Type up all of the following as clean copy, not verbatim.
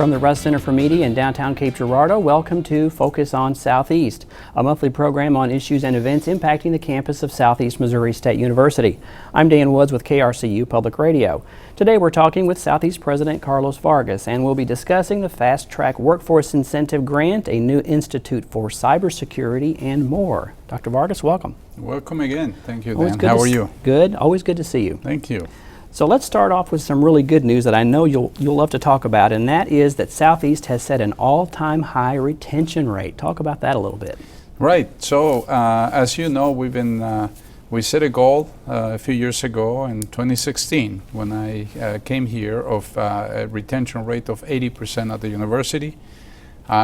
From the Russ Center for Media in downtown Cape Girardeau, welcome to Focus on Southeast, a monthly program on issues and events impacting the campus of Southeast Missouri State University. I'm Dan Woods with KRCU Public Radio. Today we're talking with Southeast President Carlos Vargas, and we'll be discussing the Fast Track Workforce Incentive Grant, a new institute for cybersecurity, and more. Dr. Vargas, welcome. Welcome again. Thank you, Dan. How are you? Good. Always good to see you. Thank you. So let's start off with some really good news that I know you'll love to talk about, and that is that Southeast has set an all-time high retention rate. Talk about that a little bit. Right. So as you know, we set a goal a few years ago in 2016 when I came here of a retention rate of 80% at the university.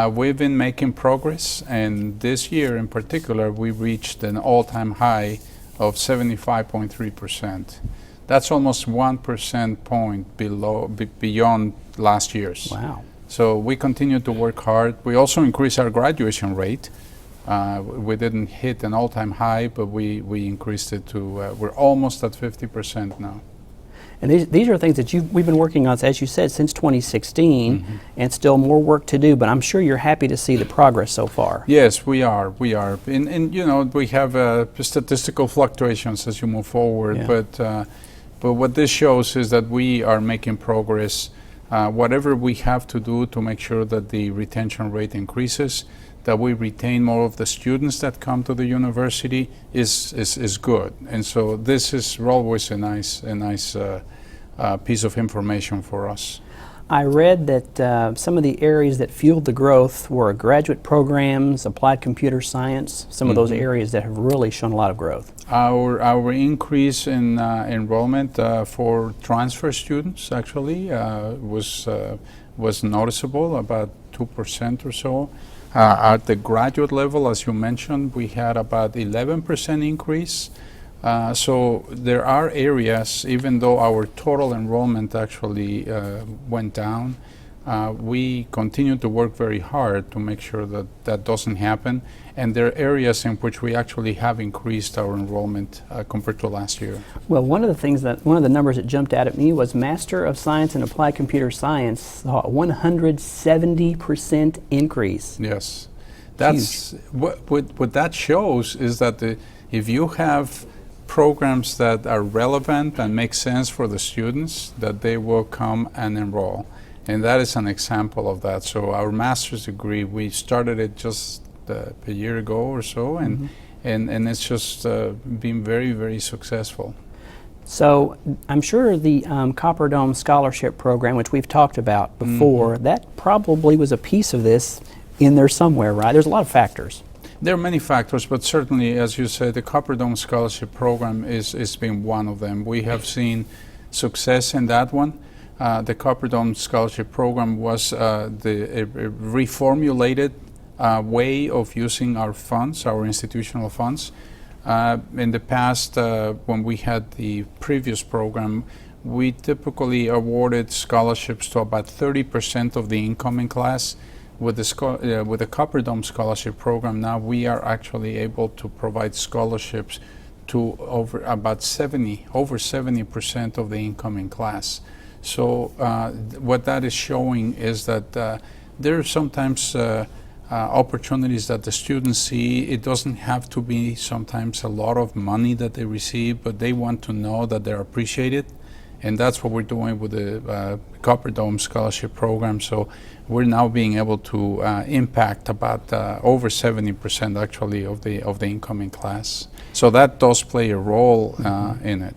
We've been making progress, and this year in particular we reached an all-time high of 75.3%. That's almost 1% point beyond last year's. Wow. So we continue to work hard. We also increased our graduation rate. We didn't hit an all-time high, but we increased it to, we're almost at 50% now. And these are things that we've been working on, as you said, since 2016, and still more work to do, but I'm sure you're happy to see the progress so far. Yes, we are. And you know, we have statistical fluctuations as you move forward, Yeah. But what this shows is that we are making progress. Whatever we have to do to make sure that the retention rate increases, that we retain more of the students that come to the university is good. And so this is always a nice piece of information for us. I read that some of the areas that fueled the growth were graduate programs, applied computer science, some of those areas that have really shown a lot of growth. Our increase in enrollment for transfer students actually was noticeable, about 2% or so. At the graduate level, as you mentioned, we had about 11% increase. So there are areas, even though our total enrollment actually went down, we continue to work very hard to make sure that that doesn't happen. And there are areas in which we actually have increased our enrollment compared to last year. Well, one of the numbers that jumped out at me was Master of Science in Applied Computer Science saw a 170% increase. Yes. That's what that shows is that if you have programs that are relevant and make sense for the students, that they will come and enroll. And that is an example of that. So our master's degree, we started it just a year ago or so, and it's just been very, very successful. So I'm sure the Copper Dome Scholarship Program, which we've talked about before, that probably was a piece of this in there somewhere, right? There's a lot of factors. There are many factors, but certainly, as you said, the Copper Dome Scholarship Program is been one of them. We have seen success in that one. The Copper Dome Scholarship Program was a reformulated way of using our funds, our institutional funds. In the past, when we had the previous program, we typically awarded scholarships to about 30% of the incoming class. With the Copper Dome Scholarship Program, now we are actually able to provide scholarships to over 70% of the incoming class. So what that is showing is that there are sometimes opportunities that the students see. It doesn't have to be sometimes a lot of money that they receive, but they want to know that they're appreciated. And that's what we're doing with the Copper Dome Scholarship Program. So we're now being able to impact about over 70% actually of the incoming class. So that does play a role in it.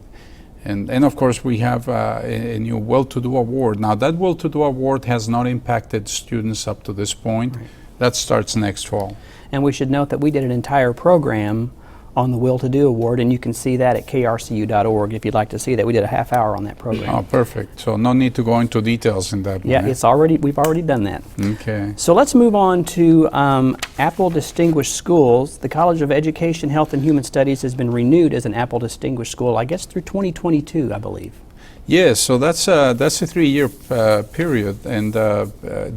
And of course we have a new Well-to-Do Award. Now that Well-to-Do Award has not impacted students up to this point. Right. That starts next fall. And we should note that we did an entire program on the Will-to-Do Award, and you can see that at krcu.org if you'd like to see that. We did a half hour on that program. Oh, perfect. So no need to go into details in that one. Yeah, we've already done that. Okay. So let's move on to Apple Distinguished Schools. The College of Education, Health, and Human Studies has been renewed as an Apple Distinguished School, I guess through 2022, I believe. Yes, so that's a 3-year period, and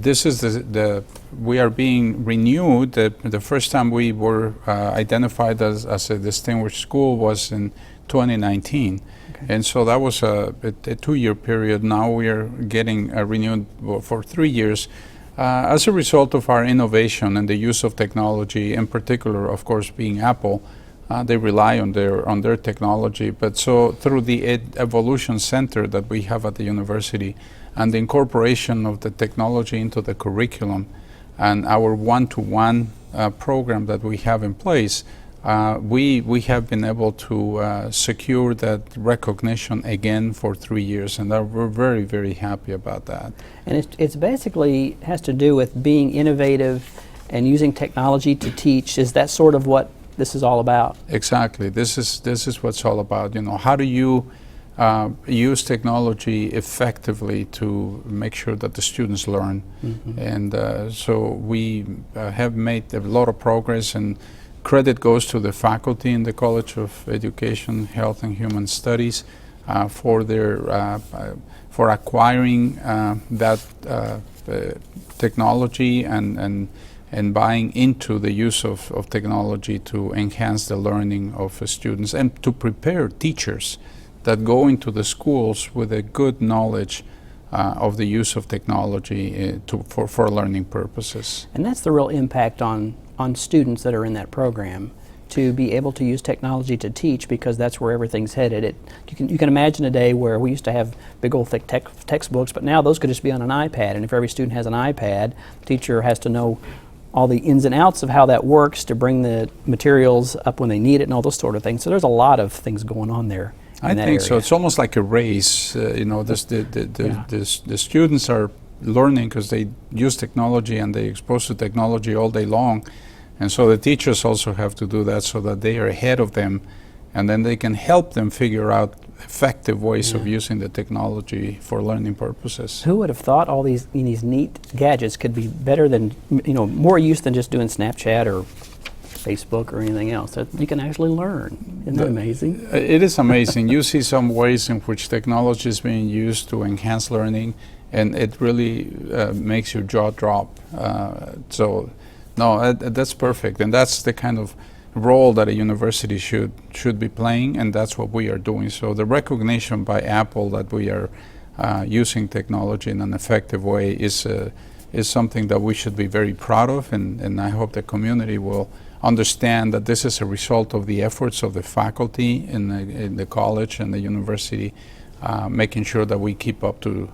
this is we are being renewed. The first time we were identified as a distinguished school was in 2019, and so that was a 2-year period. Now we are getting renewed for 3 years. As a result of our innovation and the use of technology, in particular, of course, being Apple, they rely on their technology. But so through the Evolution Center that we have at the university and the incorporation of the technology into the curriculum and our one-to-one program that we have in place, we have been able to secure that recognition again for 3 years, and we're very, very happy about that. And it's basically has to do with being innovative and using technology to teach. Is that sort of what this is all about? Exactly. This is what it's all about. You know, how do you use technology effectively to make sure that the students learn? Mm-hmm. And so we have made a lot of progress, and credit goes to the faculty in the College of Education, Health and Human Studies for their for acquiring that technology and buying into the use of technology to enhance the learning of students and to prepare teachers that go into the schools with a good knowledge of the use of technology for learning purposes. And that's the real impact on students that are in that program, to be able to use technology to teach, because that's where everything's headed. You can imagine a day where we used to have big old thick textbooks, but now those could just be on an iPad, and if every student has an iPad, the teacher has to know all the ins and outs of how that works to bring the materials up when they need it and all those sort of things. So there's a lot of things going on there. I think so. It's almost like a race. You know, the students are learning because they use technology and they expose to technology all day long. And so the teachers also have to do that so that they are ahead of them, and then they can help them figure out effective ways of using the technology for learning purposes. Who would have thought all these neat gadgets could be better than, more use than just doing Snapchat or Facebook or anything else? That you can actually learn. Isn't that amazing? It is amazing. You see some ways in which technology is being used to enhance learning, and it really makes your jaw drop. No, that's perfect, and that's the kind of role that a university should be playing, and that's what we are doing. So the recognition by Apple that we are using technology in an effective way is something that we should be very proud of, and I hope the community will understand that this is a result of the efforts of the faculty in the college and the university, making sure that we keep up to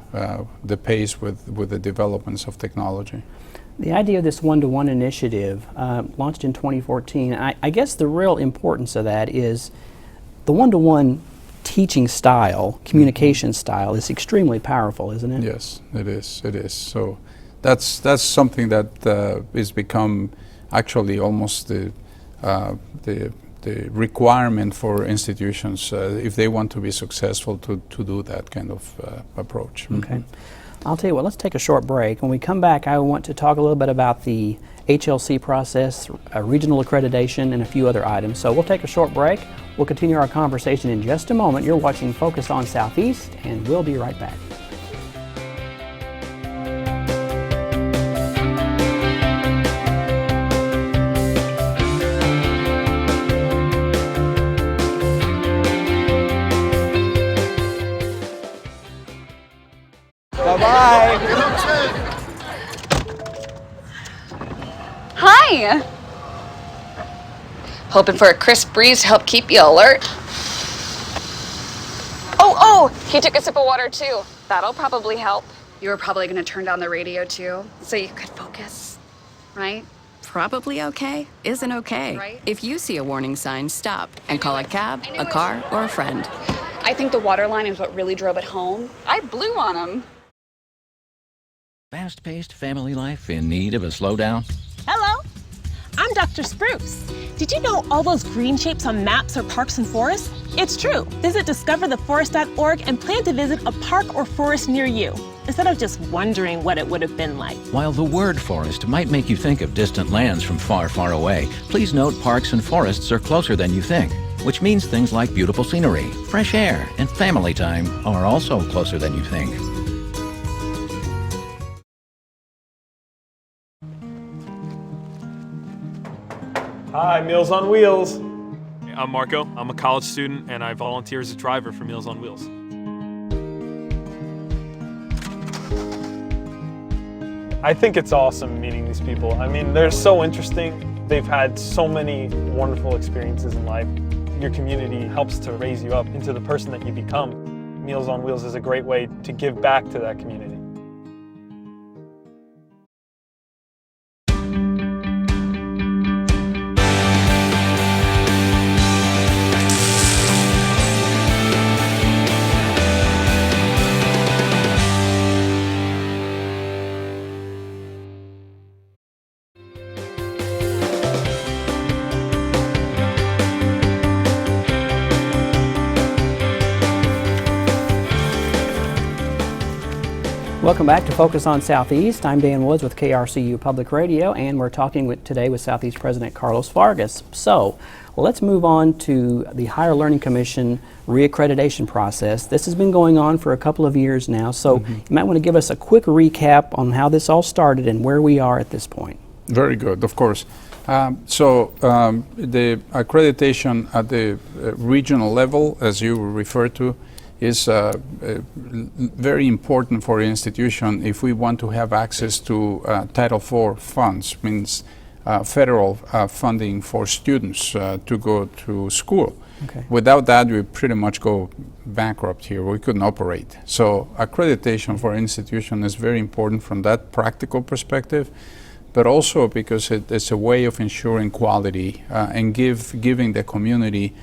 the pace with the developments of technology. The idea of this one-to-one initiative launched in 2014. I guess the real importance of that is the one-to-one teaching style, communication style is extremely powerful, isn't it? Yes, it is. It is. So that's something that is become actually almost the requirement for institutions if they want to be successful to do that kind of approach. Okay. I'll tell you what, let's take a short break. When we come back, I want to talk a little bit about the HLC process, regional accreditation, and a few other items. So we'll take a short break. We'll continue our conversation in just a moment. You're watching Focus on Southeast, and we'll be right back. Bye-bye. Hi. Hoping for a crisp breeze to help keep you alert. Oh, he took a sip of water too. That'll probably help. You were probably going to turn down the radio too, so you could focus, right? Probably okay isn't okay. Right. If you see a warning sign, stop and call a cab, a car, or a friend. I think the water line is what really drove it home. I blew on him. Fast-paced family life in need of a slowdown? Hello, I'm Dr. Spruce. Did you know all those green shapes on maps are parks and forests? It's true. Visit discovertheforest.org and plan to visit a park or forest near you, instead of just wondering what it would have been like. While the word forest might make you think of distant lands from far, far away, please note parks and forests are closer than you think. which means things like beautiful scenery, fresh air, and family time are also closer than you think. Hi, Meals on Wheels. I'm Marco. I'm a college student and I volunteer as a driver for Meals on Wheels. I think it's awesome meeting these people. I mean, they're so interesting. They've had so many wonderful experiences in life. Your community helps to raise you up into the person that you become. Meals on Wheels is a great way to give back to that community. Welcome back to Focus on Southeast. I'm Dan Woods with KRCU Public Radio, and we're talking today with Southeast President Carlos Vargas. So let's move on to the Higher Learning Commission reaccreditation process. This has been going on for a couple of years now, so you might want to give us a quick recap on how this all started and where we are at this point. Very good, of course. The accreditation at the regional level, as you refer to, is very important for the institution if we want to have access to Title IV funds, means federal funding for students to go to school. Okay. Without that, we pretty much go bankrupt here. We couldn't operate. So accreditation for an institution is very important from that practical perspective, but also because it's a way of ensuring quality and giving the community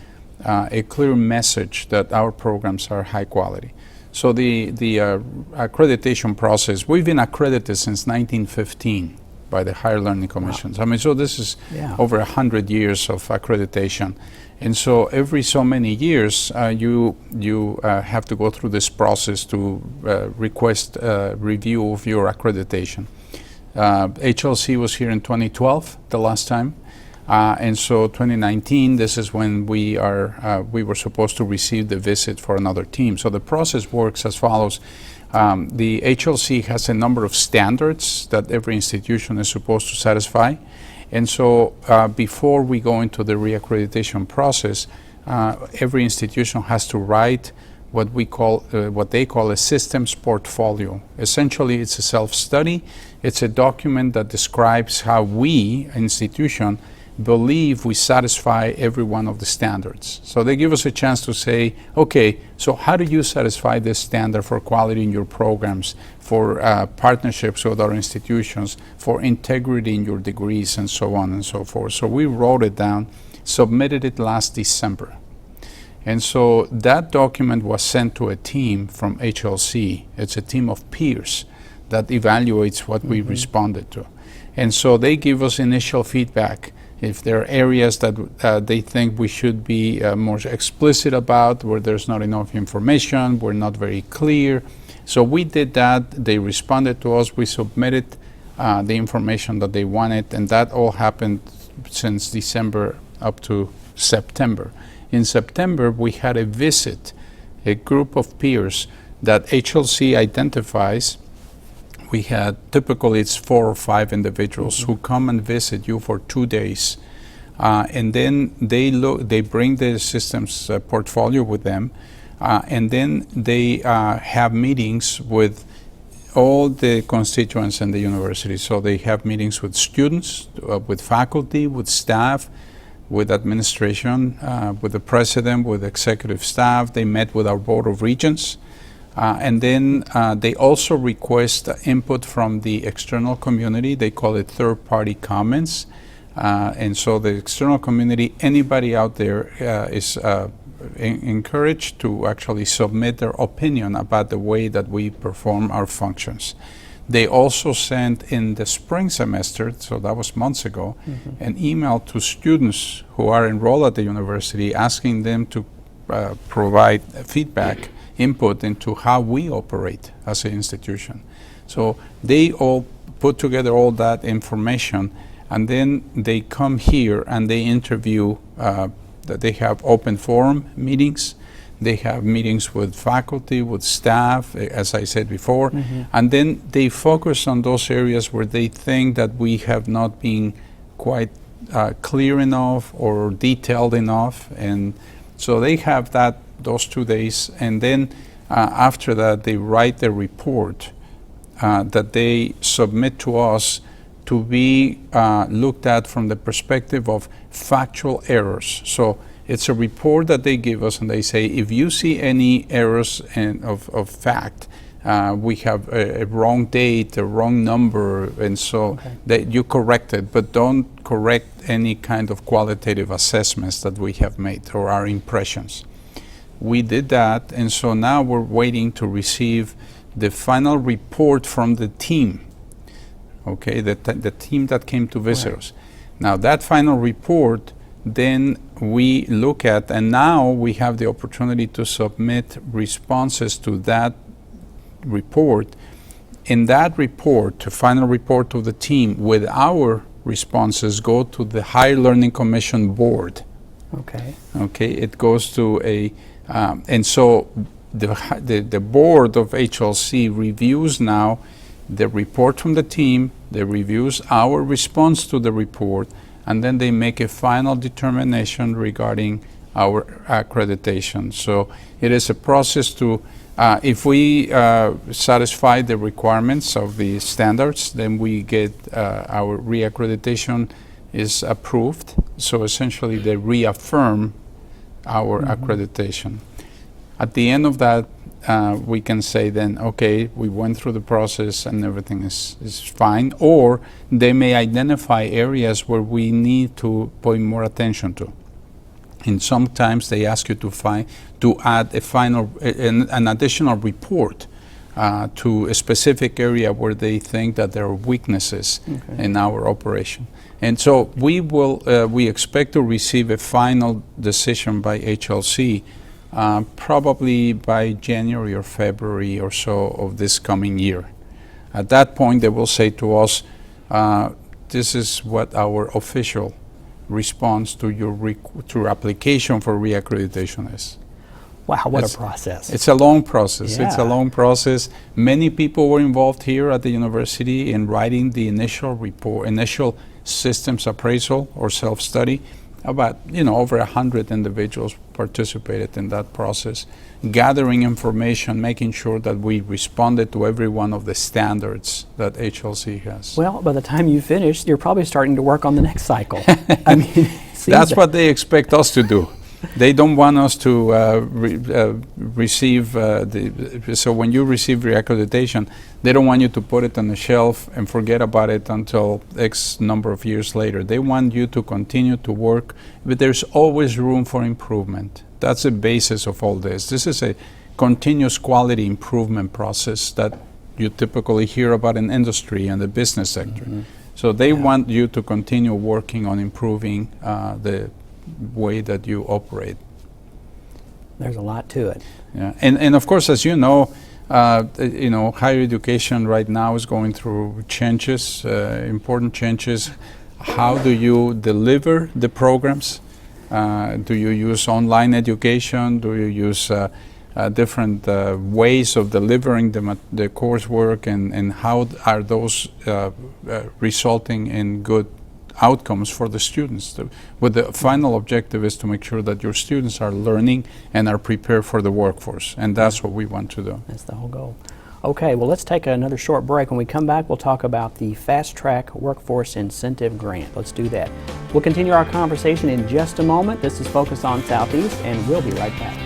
a clear message that our programs are high quality. So the accreditation process, we've been accredited since 1915 by the Higher Learning Commissions. Wow. I mean, so this is over 100 years of accreditation. And so every so many years, you have to go through this process to request a review of your accreditation. HLC was here in 2012, the last time. And so 2019, this is when we were supposed to receive the visit for another team. So the process works as follows. The HLC has a number of standards that every institution is supposed to satisfy. And so before we go into the reaccreditation process, every institution has to write what they call a systems portfolio. Essentially, it's a self-study. It's a document that describes how we, institution, believe we satisfy every one of the standards. So they give us a chance to say, okay, so how do you satisfy this standard for quality in your programs, for partnerships with other institutions, for integrity in your degrees, and so on and so forth. So we wrote it down, submitted it last December. And so that document was sent to a team from HLC. It's a team of peers that evaluates what we responded to. And so they give us initial feedback. If there are areas that they think we should be more explicit about, where there's not enough information, we're not very clear. So we did that. They responded to us. We submitted the information that they wanted, and that all happened since December up to September. In September, we had a visit, a group of peers that HLC identifies. We had, typically it's 4 or 5 individuals who come and visit you for 2 days. And then they bring the systems portfolio with them. And then they have meetings with all the constituents in the university. So they have meetings with students, with faculty, with staff, with administration, with the president, with executive staff. They met with our Board of Regents. And then they also request input from the external community. They call it third-party comments. And so the external community, anybody out there is encouraged to actually submit their opinion about the way that we perform our functions. They also sent in the spring semester, so that was months ago, an email to students who are enrolled at the university asking them to provide feedback, input into how we operate as an institution. So they all put together all that information, and then they come here and they interview that they have open forum meetings. They have meetings with faculty, with staff, as I said before, and then they focus on those areas where they think that we have not been quite clear enough or detailed enough. And so they have those 2 days, and then after that they write the report that they submit to us to be looked at from the perspective of factual errors. So it's a report that they give us, and they say, if you see any errors of fact, we have a wrong date, a wrong number, and so that you correct it, but don't correct any kind of qualitative assessments that we have made or our impressions. We did that, and so now we're waiting to receive the final report from the team, okay, the team that came to visit us. Now that final report, then we look at, and now we have the opportunity to submit responses to that report. In that report, the final report to the team with our responses go to the Higher Learning Commission board. Okay, it goes to and so the board of HLC reviews now the report from the team, they reviews our response to the report, and then they make a final determination regarding our accreditation. So it is a process to, if we satisfy the requirements of the standards, then we get our reaccreditation is approved. So essentially they reaffirm our accreditation. At the end of that, we can say then, okay, we went through the process and everything is fine, or they may identify areas where we need to pay more attention to. And sometimes they ask you to add an additional report to a specific area where they think that there are weaknesses in our operation. And so we expect to receive a final decision by HLC probably by January or February or so of this coming year. At that point, they will say to us, this is what our official response to your application for reaccreditation is. Wow, what a process. It's a long process. Yeah. It's a long process. Many people were involved here at the university in writing the initial report, initial systems appraisal or self-study. About, over 100 individuals participated in that process, gathering information, making sure that we responded to every one of the standards that HLC has. Well, by the time you finish, you're probably starting to work on the next cycle. I mean, that's what they expect us to do. They don't want us to receive so when you receive reaccreditation, they don't want you to put it on the shelf and forget about it until X number of years later. They want you to continue to work, but there's always room for improvement. That's the basis of all this. This is a continuous quality improvement process that you typically hear about in industry and the business sector. So they want you to continue working on improving the way that you operate. There's a lot to it. Yeah, and of course, as you know, higher education right now is going through changes, important changes. How do you deliver the programs? Do you use online education? Do you use different ways of delivering the coursework, and how are those resulting in good outcomes for the students? But the final objective is to make sure that your students are learning and are prepared for the workforce, and that's what we want to do. That's the whole goal. Okay, well, let's take another short break. When we come back, we'll talk about the Fast Track Workforce Incentive Grant. Let's do that. We'll continue our conversation in just a moment. This is Focus on Southeast, and we'll be right back.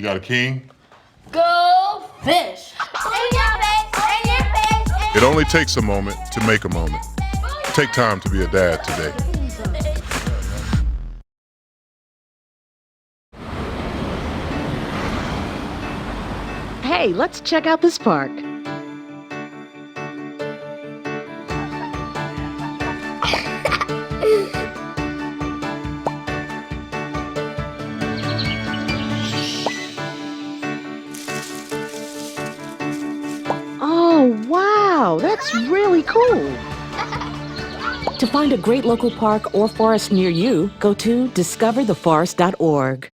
got a king? Go fish! In your face, in your face. It only takes a moment to make a moment. Take time to be a dad today. Hey, let's check out this park. Oh, wow, that's really cool. To find a great local park or forest near you, go to discovertheforest.org.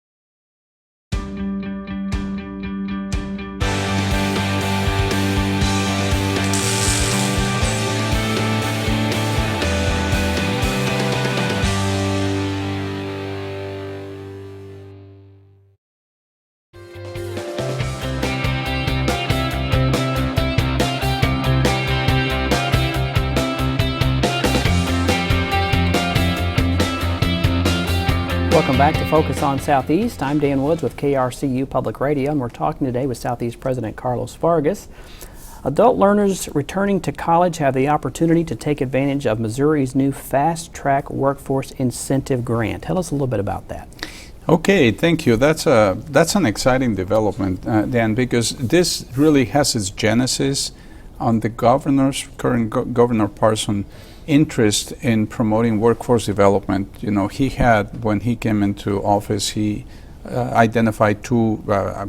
Welcome back to Focus on Southeast. I'm Dan Woods with KRCU Public Radio, and we're talking today with Southeast President Carlos Vargas. Adult learners returning to college have the opportunity to take advantage of Missouri's new Fast Track Workforce Incentive Grant. Tell us a little bit about that. Okay, thank you. That's an exciting development, Dan, because this really has its genesis on the current Governor Parson interest in promoting workforce development. You know, he had, when he came into office, he identified two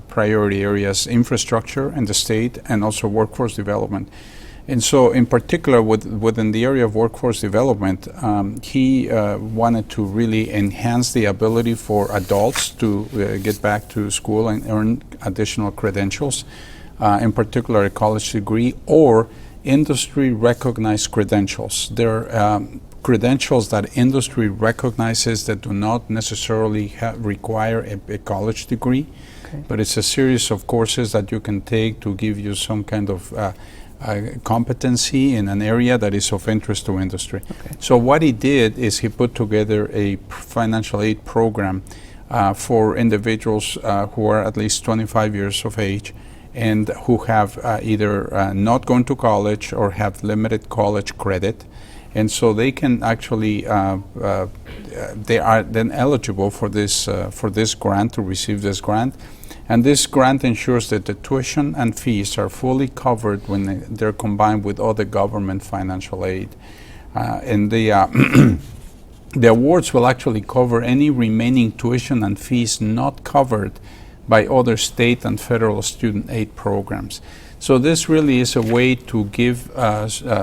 priority areas: infrastructure in the state and also workforce development. And so in particular within the area of workforce development, he wanted to really enhance the ability for adults to get back to school and earn additional credentials, in particular a college degree or industry recognized credentials. They're credentials that industry recognizes that do not necessarily require a college degree, but it's a series of courses that you can take to give you some kind of competency in an area that is of interest to industry. So what he did is he put together a financial aid program for individuals who are at least 25 years of age and who have either not gone to college or have limited college credit. And so they can actually, they are then eligible for this grant, to receive this grant. And this grant ensures that the tuition and fees are fully covered when they're combined with other government financial aid. And the the awards will actually cover any remaining tuition and fees not covered by other state and federal student aid programs. So this really is a way to give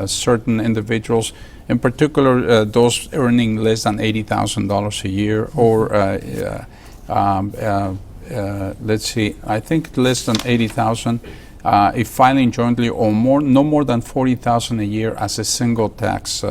certain individuals, in particular those earning less than $80,000 a year, or let's see, I think less than 80,000 if filing jointly, or no more than 40,000 a year as a single tax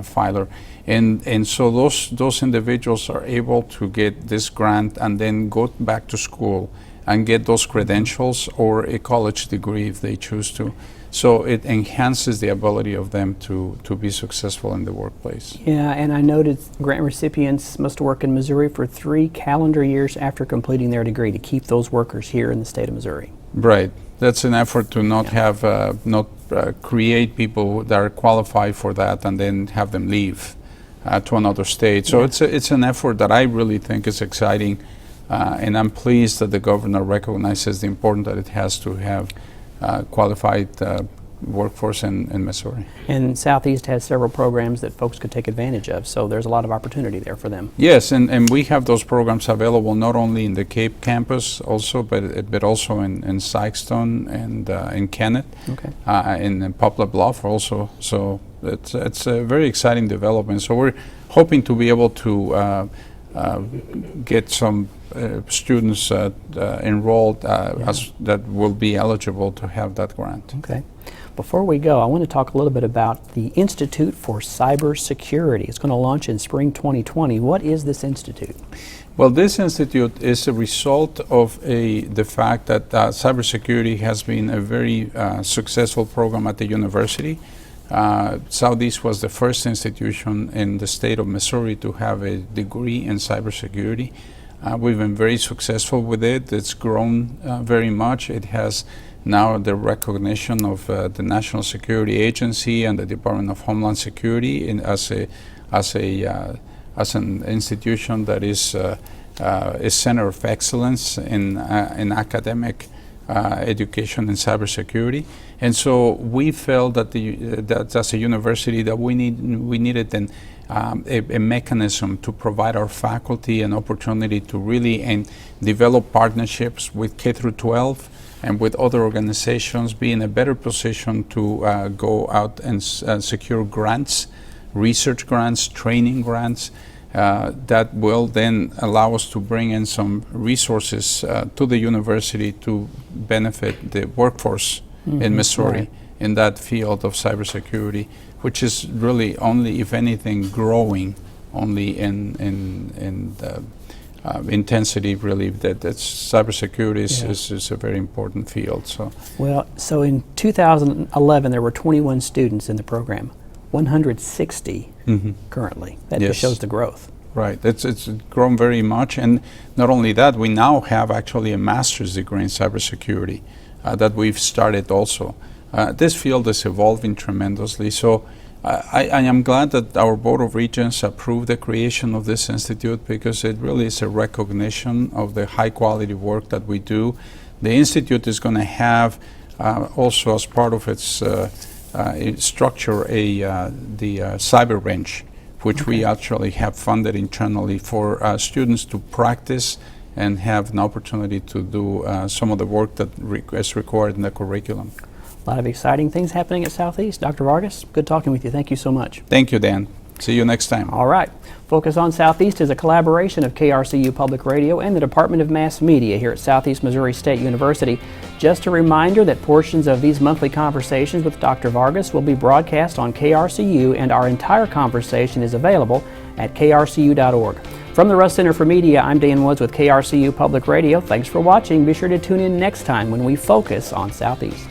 filer. And so those individuals are able to get this grant and then go back to school and get those credentials or a college degree if they choose to. So it enhances the ability of them to be successful in the workplace. Yeah, and I noted grant recipients must work in Missouri for 3 calendar years after completing their degree to keep those workers here in the state of Missouri. Right. That's an effort to not have, create people that are qualified for that and then have them leave to another state. So it's an effort that I really think is exciting, and I'm pleased that the governor recognizes the importance that it has to have qualified workforce in Missouri. And Southeast has several programs that folks could take advantage of, so there's a lot of opportunity there for them. Yes, and we have those programs available not only in the Cape campus also, but also in Sykeston and in Kennett, in Poplar Bluff also. So it's a very exciting development. So we're hoping to be able to get some students enrolled that will be eligible to have that grant. Okay. Before we go, I want to talk a little bit about the Institute for Cybersecurity. It's going to launch in spring 2020. What is this institute? Well, this institute is a result of the fact that cybersecurity has been a very successful program at the university. Southeast was the first institution in the state of Missouri to have a degree in cybersecurity. We've been very successful with it. It's grown very much. It has now the recognition of the National Security Agency and the Department of Homeland Security as an institution that is a center of excellence in academic education and cybersecurity. And so we felt that that as a university that we needed a mechanism to provide our faculty an opportunity to really develop partnerships with K through 12 and with other organizations, be in a better position to go out and secure grants, research grants, training grants, that will then allow us to bring in some resources to the university to benefit the workforce in Missouri in that field of cybersecurity, which is really only, if anything, growing only in intensity. Really, that cybersecurity is a very important field. So in 2011 there were 21 students in the program. 160 currently. That just shows the growth. Right. It's grown very much, and not only that, we now have actually a master's degree in cybersecurity that we've started also. This field is evolving tremendously, so I am glad that our Board of Regents approved the creation of this institute, because it really is a recognition of the high quality work that we do. The institute is going to have also, as part of its structure, the cyber bench, which we actually have funded internally for students to practice and have an opportunity to do some of the work that is required in the curriculum. A lot of exciting things happening at Southeast. Dr. Vargas, good talking with you. Thank you so much. Thank you, Dan. See you next time. All right. Focus on Southeast is a collaboration of KRCU Public Radio and the Department of Mass Media here at Southeast Missouri State University. Just a reminder that portions of these monthly conversations with Dr. Vargas will be broadcast on KRCU, and our entire conversation is available at krcu.org. From the Russ Center for Media, I'm Dan Woods with KRCU Public Radio. Thanks for watching. Be sure to tune in next time when we focus on Southeast.